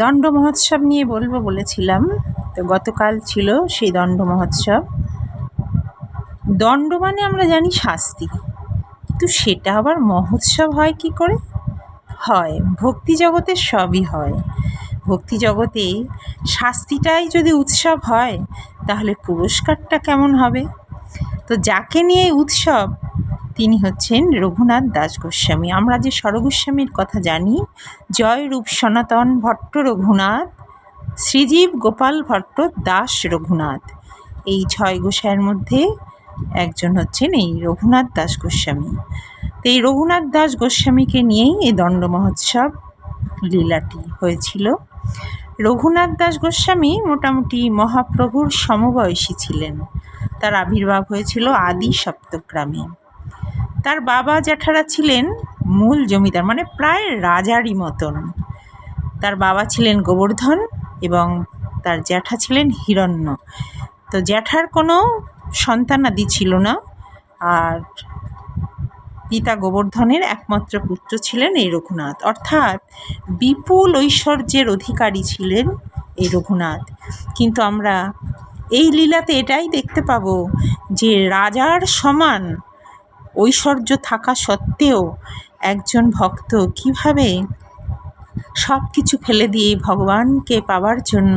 দণ্ড মহোৎসব নিয়ে বলবো বলেছিলাম, তো গতকাল ছিল সেই দণ্ড মহোৎসব। দণ্ড মানে আমরা জানি শাস্তি, কিন্তু সেটা আবার মহোৎসব হয় কি করে? হয়, ভক্তি জগতে সবই হয়। ভক্তি জগতে শাস্তিটাই যদি উৎসব হয়, তাহলে পুরস্কারটা কেমন হবে? তো যাকে নিয়ে উৎসব, তিনি হচ্ছেন রঘুনাথ দাস গোস্বামী। আমরা যে স্বরগোস্বামীর কথা জানি, জয় রূপ সনাতন ভট্ট রঘুনাথ, শ্রীজীব গোপাল ভট্ট দাস রঘুনাথ, এই 6 গোসাইয়ের মধ্যে একজন হচ্ছেন এই রঘুনাথ দাস গোস্বামী। তো এই রঘুনাথ দাস গোস্বামীকে নিয়েই এই দণ্ড মহোৎসব লীলাটি হয়েছিল। রঘুনাথ দাস গোস্বামী মোটামুটি মহাপ্রভুর সমবয়সী ছিলেন। তার আবির্ভাব হয়েছিল আদি সপ্তগ্রামে। তার বাবা জ্যাঠারা ছিলেন মূল জমিদার, মানে প্রায় রাজারই মতন। তার বাবা ছিলেন গোবর্ধন এবং তার জ্যাঠা ছিলেন হিরণ্য। তো জ্যাঠার কোনো সন্তানাদি ছিল না, আর পিতা গোবর্ধনের একমাত্র পুত্র ছিলেন এই রঘুনাথ। অর্থাৎ বিপুল ঐশ্বর্যের অধিকারী ছিলেন এই রঘুনাথ। কিন্তু আমরা এই লীলাতে এটাই দেখতে পাবো যে রাজার সমান ঐশ্বর্য থাকা সত্ত্বেও একজন ভক্ত কিভাবে সব কিছু ফেলে দিয়ে ভগবানকে পাওয়ার জন্য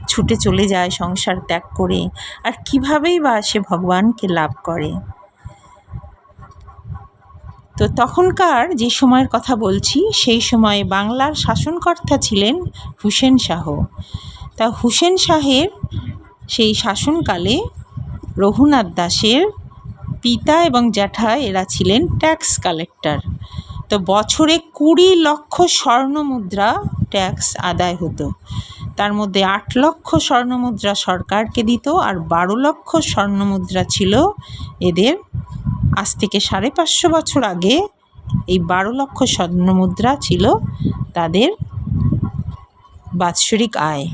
ছুটে চলে যায় সংসার ত্যাগ করে, আর কিভাবেই বা সে ভগবানকে লাভ করে। তো তখনকার যে সময়ের কথা বলছি, সেই সময়ে বাংলার শাসনকর্তা ছিলেন হুসেন শাহ। তা হুসেন শাহের সেই শাসনকালে রঘুনাথ দাসের পিতা এবং জ্যাঠা এরা ছিলেন ট্যাক্স কালেক্টর। তো বছরে 20 লক্ষ স্বর্ণমুদ্রা ট্যাক্স আদায় হতো। তার মধ্যে 8 লক্ষ স্বর্ণমুদ্রা সরকারকে দিত, আর 12 লক্ষ স্বর্ণমুদ্রা ছিল এদের। আজ থেকে 550 বছর আগে এই 12 লক্ষ স্বর্ণমুদ্রা ছিল তাদের বাৎসরিক আয়।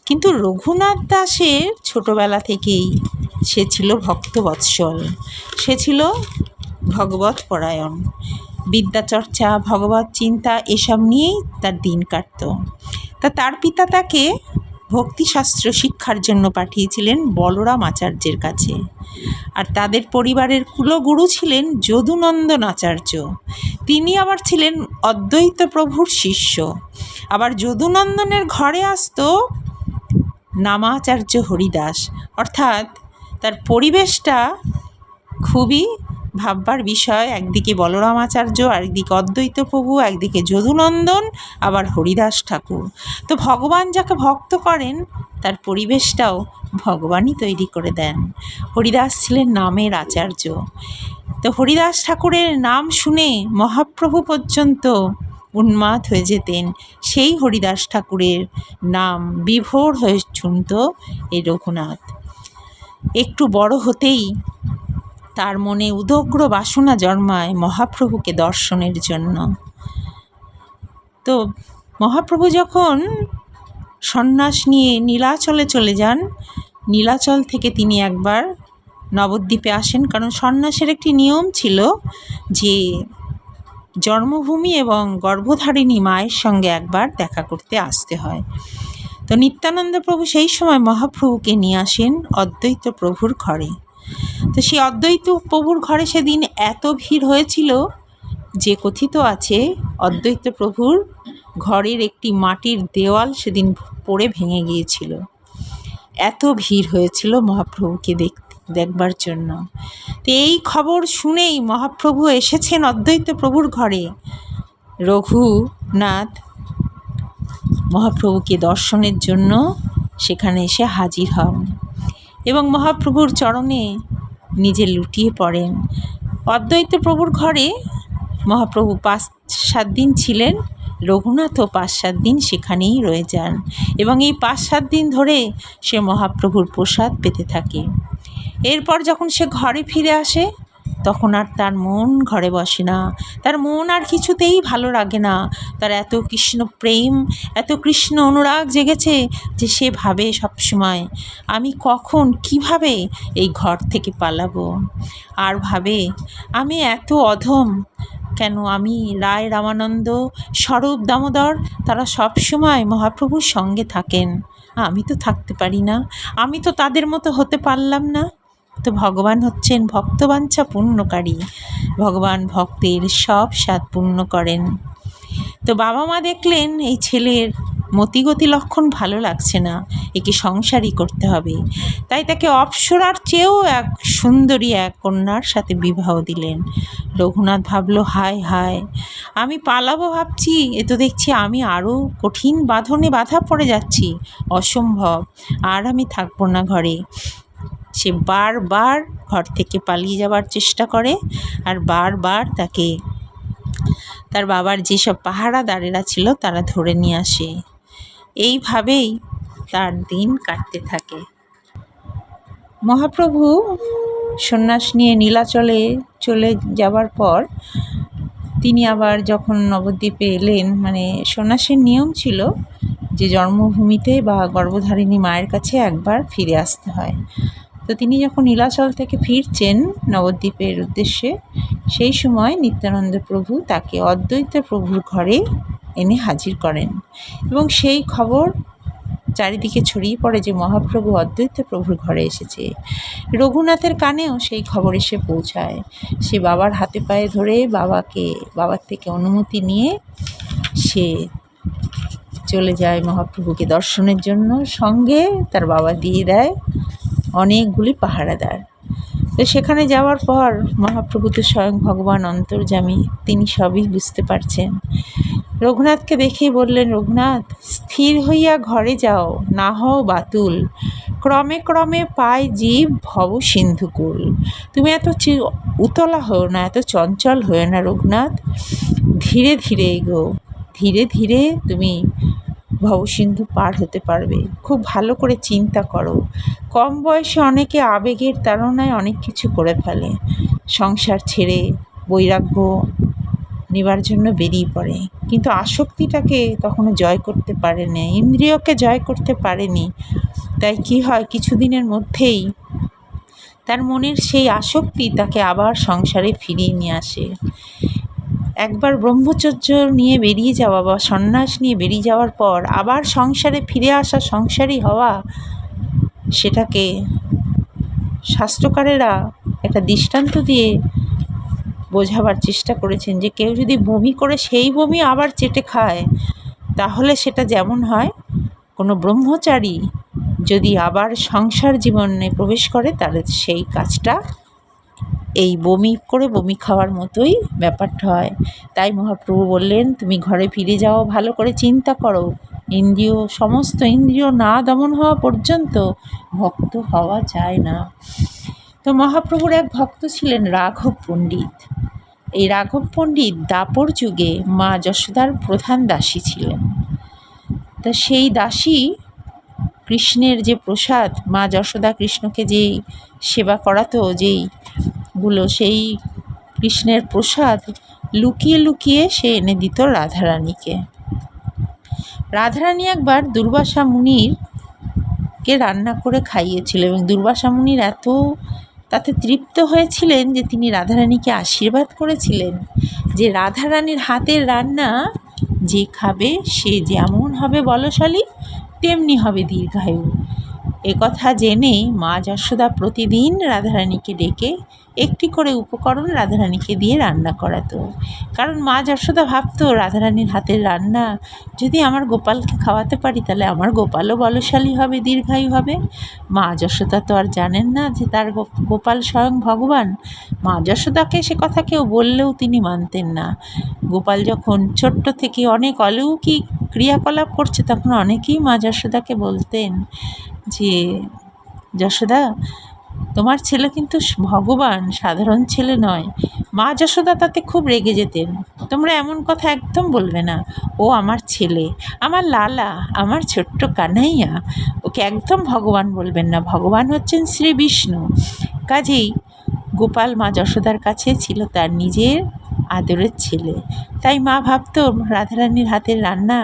কিন্তু রঘুনাথ দাসের ছোটবেলা থেকেই সে ছিল ভক্তবৎসল, সে ছিল ভগবত পরায়ণ। বিদ্যাচর্চা, ভগবত চিন্তা এসব নিয়েই তার দিন কাটত। তার পিতা তাকে ভক্তিশাস্ত্র শিক্ষার জন্য পাঠিয়েছিলেন বলরাম আচার্যের কাছে। আর তাদের পরিবারের কুলগুরু ছিলেন যদুনন্দন আচার্য। তিনি আবার ছিলেন অদ্বৈত প্রভুর শিষ্য। আবার যদুনন্দনের ঘরে আসত নামাচার্য হরিদাস। অর্থাৎ তার পরিবেশটা খুবই ভাববার বিষয়। একদিকে বলরাম আচার্য, আরেকদিকে অদ্বৈত প্রভু, একদিকে যদুনন্দন, আবার হরিদাস ঠাকুর। তো ভগবান যাকে ভক্ত করেন, তার পরিবেশটাও ভগবানই তৈরি করে দেন। হরিদাস ছিলেন নামের আচার্য। তো হরিদাস ঠাকুরের নাম শুনে মহাপ্রভু পর্যন্ত উন্মাদ হয়ে যেতেন। সেই হরিদাস ঠাকুরের নাম বিভোর হয়ে শুনত এই রঘুনাথ। একটু বড় হতেই তার মনে উদগ্র বাসনা জন্মায় মহাপ্রভুকে দর্শনের জন্য। তো মহাপ্রভু যখন সন্ন্যাস নিয়ে নীলাচলে চলে যান, নীলাচল থেকে তিনি একবার নবদ্বীপে আসেন। কারণ সন্ন্যাসের একটি নিয়ম ছিল যে জন্মভূমি এবং গর্ভধারিণী মায়ের সঙ্গে একবার দেখা করতে আসতে হয়। তো নিত্যানন্দ প্রভু সেই সময় মহাপ্রভুকে নিয়ে আসেন অদ্বৈত প্রভুর ঘরে। তো সেই অদ্বৈত প্রভুর ঘরে সেদিন এত ভিড় হয়েছিল যে কথিত আছে অদ্বৈত প্রভুর ঘরের একটি মাটির দেওয়াল সেদিন পড়ে ভেঙে গিয়েছিল। এত ভিড় হয়েছিল মহাপ্রভুকে দেখবার জন্য। তো এই খবর শুনেই মহাপ্রভু এসেছেন অদ্বৈত প্রভুর ঘরে। রঘুনাথ মহাপ্রভুকে দর্শনের জন্য সেখানে এসে হাজির হন এবং মহাপ্রভুর চরণে নিজে লুটিয়ে পড়েন। অদ্বৈত প্রভুর ঘরে মহাপ্রভু 5-7 দিন ছিলেন। রঘুনাথও 5-7 দিন সেখানেই রয়ে যান এবং এই 5-7 দিন ধরে সে মহাপ্রভুর প্রসাদ পেতে থাকে। এরপর যখন সে ঘরে ফিরে আসে, তখন আর তার মন ঘরে বসে না। তার মন আর কিছুতেই ভালো লাগে না। তার এত কৃষ্ণ প্রেম, এত কৃষ্ণ অনুরাগ জেগেছে যে সে ভাবে সবসময়, আমি কখন কিভাবে এই ঘর থেকে পালাবো। আর ভাবে, আমি এত অধম, কেন আমি রায় রামানন্দ, স্বরূপ দামোদর, তারা সব সময় মহাপ্রভুর সঙ্গে থাকেন, আমি তো থাকতে পারি না, আমি তো তাদের মতো হতে পারলাম না। তো ভগবান হচ্ছেন ভক্তবাঞ্ছা পূর্ণকারী, ভগবান ভক্তের সব স্বাদ পূর্ণ করেন। তো বাবা মা দেখলেন এই ছেলের মতিগতি লক্ষণ ভালো লাগছে না, একে সংসারই করতে হবে, তাই তাকে অপ্সরার চেয়েও এক সুন্দরী এক কন্যার সাথে বিবাহ দিলেন। রঘুনাথ ভাবল, হায় হায়, আমি পালাবো ভাবছি, এ তো দেখছি আমি আরও কঠিন বাঁধনে বাধা পড়ে যাচ্ছি, অসম্ভব, আর আমি থাকবো না ঘরে। সে বারবার ঘর থেকে পালিয়ে যাওয়ার চেষ্টা করে, আর বারবার তাকে তার বাবার যেসব পাহারাদারেরা ছিল তারা ধরে নিয়ে আসে। এইভাবেই তার দিন কাটতে থাকে। মহাপ্রভু সন্ন্যাস নিয়ে নীলাচলে চলে যাবার পর তিনি আবার যখন নবদ্বীপে এলেন, মানে সন্ন্যাসের নিয়ম ছিল যে জন্মভূমিতে বা গর্ভধারিণী মায়ের কাছে একবার ফিরে আসতে হয়। তো তিনি যখন নীলাচল থেকে ফিরছেন নবদ্বীপের উদ্দেশ্যে, সেই সময় নিত্যানন্দ প্রভু তাকে অদ্বৈত প্রভুর ঘরে এনে হাজির করেন, এবং সেই খবর চারিদিকে ছড়িয়ে পড়ে যে মহাপ্রভু অদ্বৈত প্রভুর ঘরে এসেছে। রঘুনাথের কানেও সেই খবর এসে পৌঁছায়। সে বাবার হাতে পায়ে ধরে বাবার থেকে অনুমতি নিয়ে সে চলে যায় মহাপ্রভুকে দর্শনের জন্য। সঙ্গে তার বাবা দিয়ে দেয় অনেকগুলি পাহারাদার। তো সেখানে যাওয়ার পর মহাপ্রভু তো স্বয়ং ভগবান অন্তর্যামী, তিনি সবই বুঝতে পারছেন। রঘুনাথকে দেখেই বললেন, রঘুনাথ, স্থির হইয়া ঘরে যাও, না হও বাতুল, ক্রমে ক্রমে পায় জীব ভব সিন্ধুকুল। তুমি এত উতলা হও না, এত চঞ্চল হও না রঘুনাথ, ধীরে ধীরে এগো, ধীরে ধীরে তুমি ভবসিন্ধু পার হতে পারবে। খুব ভালো করে চিন্তা করো। কম বয়সে অনেকে আবেগের তাড়নায় অনেক কিছু করে ফেলে, সংসার ছেড়ে বৈরাগ্য নেবার জন্য বেরিয়ে পড়ে, কিন্তু আসক্তিটাকে তখনও জয় করতে পারেনি, ইন্দ্রিয়কে জয় করতে পারেনি। তাই কি হয়, কিছুদিনের মধ্যেই তার মনের সেই আসক্তি তাকে আবার সংসারে ফিরিয়ে নিয়ে আসে। একবার ব্রহ্মচর্য নিয়ে বেরিয়ে যাওয়া বা সন্ন্যাস নিয়ে বেরিয়ে যাওয়ার পর আবার সংসারে ফিরে আসা, সংসারী হওয়া, সেটাকে শাস্ত্রকারেরা একটা দৃষ্টান্ত দিয়ে বোঝাবার চেষ্টা করেছেন যে কেউ যদি বমি করে সেই বমি আবার চেটে খায়, তাহলে সেটা যেমন হয়, কোনো ব্রহ্মচারী যদি আবার সংসার জীবনে প্রবেশ করে তাহলে সেই কাজটা এই বমি করে বমি খাওয়ার মতোই ব্যাপারটা হয়। তাই মহাপ্রভু বললেন, তুমি ঘরে ফিরে যাও, ভালো করে চিন্তা করো, সমস্ত ইন্দ্রিয় না দমন হওয়া পর্যন্ত ভক্ত হওয়া যায় না। তো মহাপ্রভুর এক ভক্ত ছিলেন রাঘব পণ্ডিত। এই রাঘব পণ্ডিত দাপর যুগে মা যশোদার প্রধান দাসী ছিলেন। তা সেই দাসী কৃষ্ণের যে প্রসাদ, মা যশোদা কৃষ্ণকে যেই সেবা করাতো, যেইগুলো, সেই কৃষ্ণের প্রসাদ লুকিয়ে লুকিয়ে সে এনে দিত রাধারানীকে। রাধারানী একবার দুর্বাসা মুনিরকে রান্না করে খাইয়েছিল, এবং দুর্বাসা মুনির এত তাতে তৃপ্ত হয়েছিলেন যে তিনি রাধারানীকে আশীর্বাদ করেছিলেন যে রাধারানীর হাতের রান্না যে খাবে সে যেমন হবে বলশালী, তেমনি হবে দীর্ঘায়ু। একথা জেনে মা যশোদা প্রতিদিন রাধারানীকে ডেকে একটি করে উপকরণ রাধারানীকে দিয়ে রান্না করাতো। কারণ মা যশোদা ভাবতো, রাধারানীর হাতের রান্না যদি আমার গোপালকে খাওয়াতে পারি তাহলে আমার গোপালও বলশালী হবে, দীর্ঘায়ু হবে। মা যশোদা তো আর জানেন না যে তার গোপাল স্বয়ং ভগবান। মা যশোদাকে সে কথা কেউ বললেও তিনি মানতেন না। গোপাল যখন ছোট্ট থেকে অনেক অলৌকিক ক্রিয়াকলাপ করছে, তখন অনেকেই মা যশোদাকে বলতেন যে, যশোদা, তোমার ছেলে কিন্তু ভগবান, সাধারণ ছেলে নয়। মা যশোদা তাতে খুব রেগে যেতেন, তোমরা এমন কথা একদম বলবে না, ও আমার ছেলে, আমার লালা, আমার ছোট্ট কানাইয়া, ওকে একদম ভগবান বলবেন না, ভগবান হচ্ছেন শ্রী বিষ্ণু। কাজেই গোপাল মা যশোদার কাছে ছিল তার নিজের আদরের ছেলে। তাই মা ভাবতো রাধারানীর হাতের রান্না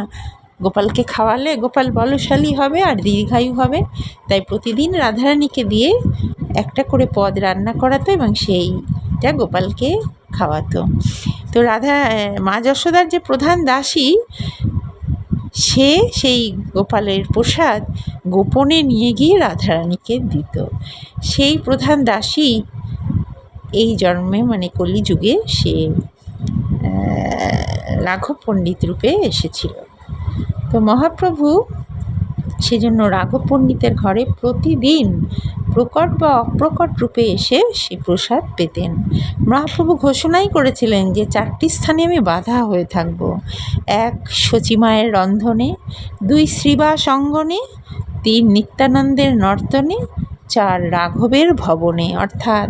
গোপালকে খাওয়ালে গোপাল বলশালী হবে আর দীর্ঘায়ু হবে। তাই প্রতিদিন রাধারানীকে দিয়ে একটা করে পদ রান্না করাতো এবং সেইটা গোপালকে খাওয়াতো। তো মা যশোদার যে প্রধান দাসী, সে সেই গোপালের প্রসাদ গোপনে নিয়ে গিয়ে রাধারানীকে দিত। সেই প্রধান দাসী এই জন্মে মানে কলিযুগে সে রাঘব পণ্ডিত রূপে এসেছিল। তো মহাপ্রভু সেজন্য রাঘব পণ্ডিতের ঘরে প্রতিদিন প্রকট বা অপ্রকট রূপে এসে সে প্রসাদ পেতেন। মহাপ্রভু ঘোষণাই করেছিলেন যে 4টি স্থানে আমি বাধা হয়ে থাকব। 1 শচীমায়ের রন্ধনে, 2 শ্রীবাস অঙ্গনে, 3 নিত্যানন্দের নর্তনে, 4 রাঘবের ভবনে। অর্থাৎ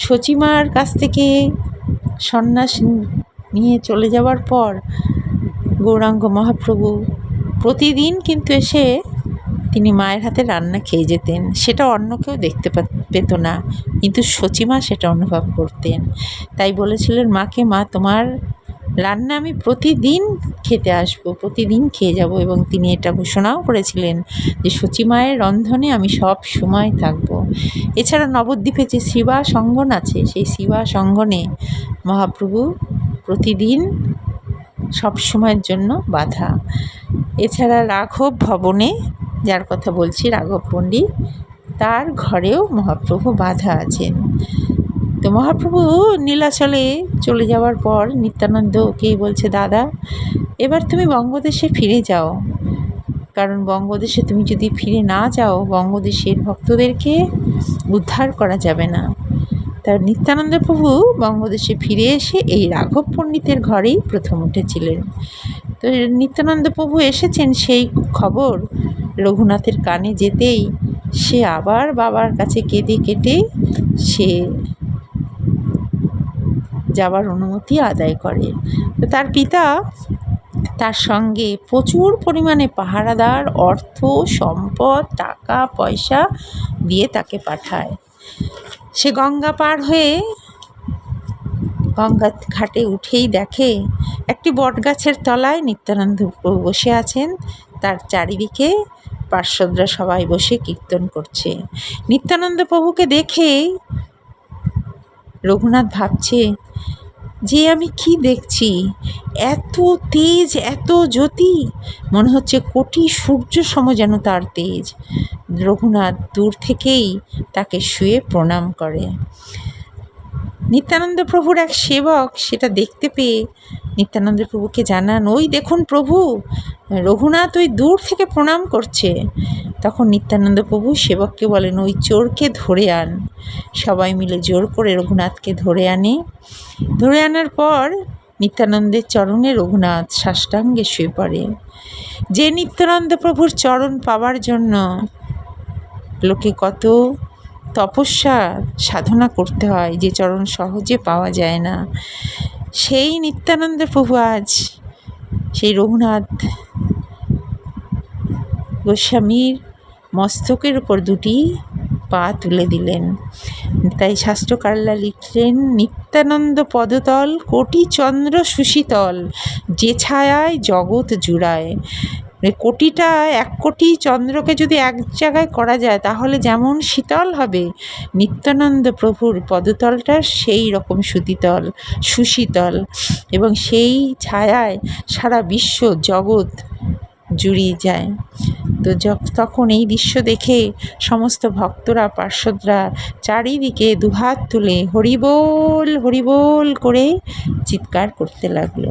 শচীমার কাছ থেকে সন্ন্যাস নিয়ে চলে যাওয়ার পর গৌরাঙ্গ মহাপ্রভু প্রতিদিন কিন্তু এসে তিনি মায়ের হাতে রান্না খেয়ে যেতেন। সেটা অন্য কেউ দেখতে পেত না, কিন্তু শচীমা সেটা অনুভব করতেন। তাই বলেছিলেন মাকে, মা তোমার রান্না আমি প্রতিদিন খেতে আসবো, প্রতিদিন খেয়ে যাব। এবং তিনি এটা ঘোষণাও করেছিলেন যে শচীমায়ের রন্ধনে আমি সব সময় থাকব। এছাড়া নবদ্বীপে যে শ্রীবাস অঙ্গন আছে, সেই শ্রীবাস অঙ্গনে মহাপ্রভু প্রতিদিন সব সময়ের জন্য বাধা। এছাড়া রাঘব ভবনে, যার কথা বলছি রাঘব পণ্ডিত, তার ঘরেও মহাপ্রভু বাধা আছেন। তো মহাপ্রভু নীলাচলে চলে যাওয়ার পর নিত্যানন্দকে বলছে, দাদা এবার তুমি বঙ্গদেশে ফিরে যাও, কারণ বঙ্গদেশে তুমি যদি ফিরে না যাও বঙ্গদেশের ভক্তদেরকে উদ্ধার করা যাবে না। তার নিত্যানন্দ প্রভু বঙ্গদেশে ফিরে এসে এই রাঘব পণ্ডিতের ঘরেই প্রথম উঠেছিলেন। তো নিত্যানন্দ প্রভু এসেছেন সেই খবর রঘুনাথের কানে যেতেই সে আবার বাবার কাছে কেঁদে কেটে সে যাবার অনুমতি আদায় করে। তো তার পিতা তার সঙ্গে প্রচুর পরিমাণে পাহারাদার, অর্থ সম্পদ, টাকা পয়সা দিয়ে তাকে পাঠায়। সে গঙ্গা পার হয়ে গঙ্গা ঘাটে উঠেই দেখে একটি বটগাছের তলায় নিত্যানন্দ প্রভু বসে আছেন, তার চারিদিকে পার্শ্বদরা সবাই বসে কীর্তন করছে। নিত্যানন্দ প্রভুকে দেখে রঘুনাথ ভাবছে যে আমি কি দেখছি, এত তেজ, এত জ্যোতি, মনে হচ্ছে কোটি সূর্য সম যেন তার তেজ। রঘুনাথ দূর থেকেই তাকে শুয়ে প্রণাম করে। নিত্যানন্দ প্রভুর এক সেবক সেটা দেখতে পেয়ে নিত্যানন্দ প্রভুকে জানান, ওই দেখুন প্রভু, রঘুনাথ ওই দূর থেকে প্রণাম করছে। তখন নিত্যানন্দ প্রভু সেবককে বলেন, ওই চোরকে ধরে আন। সবাই মিলে জোর করে রঘুনাথকে ধরে আনে। ধরে আনার পর নিত্যানন্দের চরণে রঘুনাথ সাষ্টাঙ্গে শুয়ে পড়ে। যে নিত্যানন্দ প্রভুর চরণ পাওয়ার জন্য লোকে কত তপস্যা সাধনা করতে হয়, যে চরণ সহজে পাওয়া যায় না, সেই নিত্যানন্দ প্রভু আজ সেই রঘুনাথ গোস্বামীর মস্তকের উপর 2টি পা তুলে দিলেন। তাই শাস্ত্রকাররা লিখলেন, নিত্যানন্দ পদতল কোটি চন্দ্র সুশীতল, যে ছায়ায় জগৎ জুড়ায়। কোটিটা 1 কোটি চন্দ্রকে যদি এক জায়গায় করা যায় তাহলে যেমন শীতল হবে, নিত্যানন্দ প্রভুর পদতলটা সেই রকম সুশীতল, এবং সেই ছায়ায় সারা বিশ্ব জগৎ জুড়িয়ে যায়। তো তখন এই দৃশ্য দেখে সমস্ত ভক্তরা, পার্শ্বদরা চারিদিকে দুহাত তুলে হরিবোল হরিবোল করে চিৎকার করতে লাগলো।